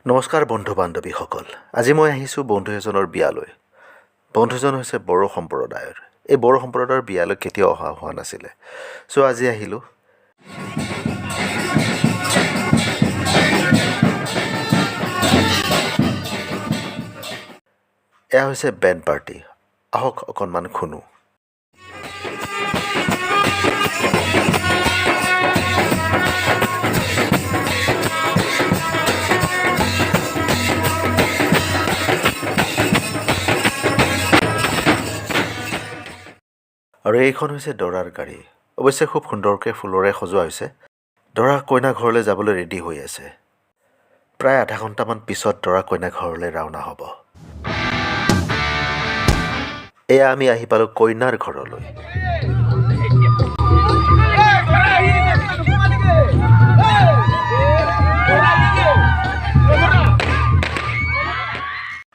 নমস্কাৰ বন্ধু বান্ধৱীসকল। আজি মই আহিছোঁ বন্ধু এজনৰ বিয়ালৈ। বন্ধুজন হৈছে বড়ো সম্প্ৰদায়ৰ। এই বড়ো সম্প্ৰদায়ৰ বিয়ালৈ কেতিয়াও অহা হোৱা নাছিলে। চ' আজি আহিলোঁ। এয়া হৈছে বেণ্ড পাৰ্টি। আহক অকণমান শুনো। আৰু এইখন হৈছে দৰাৰ গাড়ী। অৱশ্যে খুব সুন্দৰকৈ ফুলৰে সজোৱা হৈছে। দৰা কইনা ঘৰলৈ যাবলৈ ৰেডি হৈ আছে। প্ৰায় আধা ঘণ্টামান পিছত দৰা কইনা ঘৰলৈ ৰাওনা হ'ব। এয়া আমি আহি পালোঁ কইনাৰ ঘৰলৈ।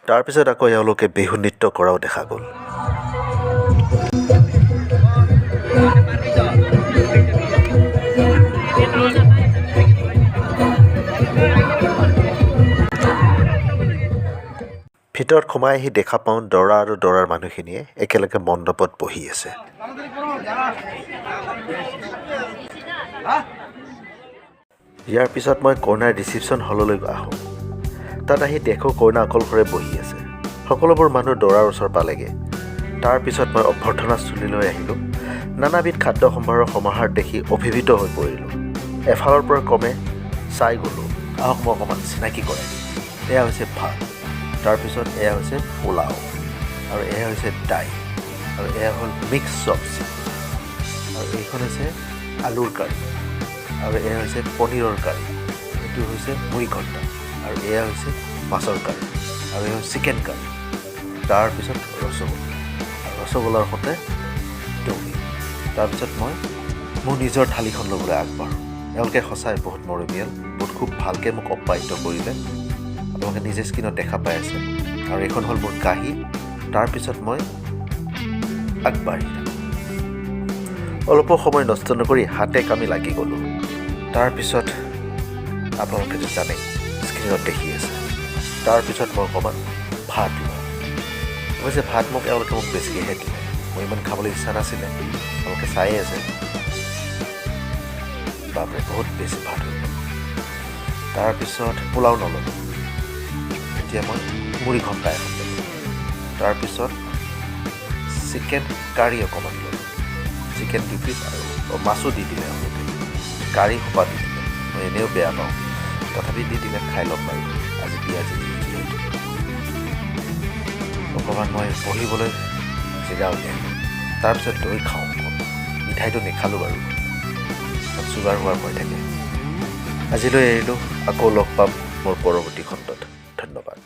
তাৰপিছত আকৌ এওঁলোকে বিহু নৃত্য কৰাও দেখা গ'ল। ভিতৰত সোমাই আহি দেখা পাওঁ দৰা আৰু দৰাৰ মানুহখিনিয়ে একেলগে মণ্ডপত বহি আছে। ইয়াৰ পিছত মই কইনাৰ ৰিচিপশ্যন হললৈ আহোঁ। তাত আহি দেখোঁ কইনা অকলশৰে বহি আছে। সকলোবোৰ মানুহ দৰাৰ ওচৰ পালেগৈ। তাৰপিছত মই অভ্যৰ্থনাস্থলীলৈ আহিলোঁ। নানাবিধ খাদ্য সম্ভাৰৰ সমাহাৰ দেখি অভিভূত হৈ পৰিলোঁ। এফালৰ পৰা ক্ৰমে চাই গ'লোঁ। আহক মই অকণমান চিনাকি কৰাই দিম। এয়া হৈছে ভাত, তাৰপিছত এয়া হৈছে পোলাও, আৰু এয়া হৈছে দাইল, আৰু এয়া হ'ল মিক্স চব্জি, আৰু এইখন হৈছে আলুৰ কাৰী, আৰু এয়া হৈছে পনীৰৰ কাৰী, এইটো হৈছে মুড়ি ঘণ্টা, আৰু এয়া হৈছে মাছৰ কাৰী, আৰু এয়া হৈছে চিকেন কাৰী। তাৰপিছত ৰসগোল্লা, আৰু ৰসগোল্লাৰ সৈতে দৈ। তাৰপিছত মই মোৰ নিজৰ থালিখন ল'বলৈ আগবাঢ়োঁ। এওঁলোকে সঁচাই বহুত মৰমীয়াল, বহুত খুব ভালকৈ মোক আপ্যায়িত কৰিলে। আপোনালোকে নিজে স্ক্ৰীণত দেখা পাই আছে। আৰু এইখন হ'ল মোৰ কাঁহী। তাৰপিছত মই আগবাঢ়ি থাকোঁ। অলপো সময় নষ্ট নকৰি হাতে কামি লাগি গ'লোঁ। তাৰপিছত আপোনালোকে যে জানে স্ক্ৰীণত দেখি আছে। তাৰপিছত মই অকণমান ভাত লওঁ। অৱশ্যে ভাত এওঁলোকে মোক বেছিকৈহে দিলে। মোৰ ইমান খাবলৈ ইচ্ছা নাছিলে। আপোনালোকে চায়ে আছে। বাপৰে বহুত বেছি ভাত হৈ গ'ল। তাৰপিছত পোলাও নল'লোঁ। এতিয়া মই মুড়ি ঘণ্টা এখন ল'লোঁ। তাৰপিছত চিকেন কাৰী অকণমান ল'লোঁ। চিকেন 2 পিচ আৰু মাছো দি দিলে এওঁলোকে। কাৰী সোপা দি দিলে। মই এনেও বেয়া পাওঁ, তথাপি দি দিলে, খাই ল'ম বাৰু। আজি বিয়া যিহেতু অকণমান মই বহিবলৈ জেগা উলিয়ালোঁ। তাৰপিছত দৈ খাওঁ। মিঠাইটো নেখালোঁ বাৰু, চুগাৰ হোৱাৰ ভয় থাকে। আজিলৈ এৰিলোঁ। আকৌ লগ পাম মোৰ পৰৱৰ্তী খণ্ডত। ধন্যবাদ।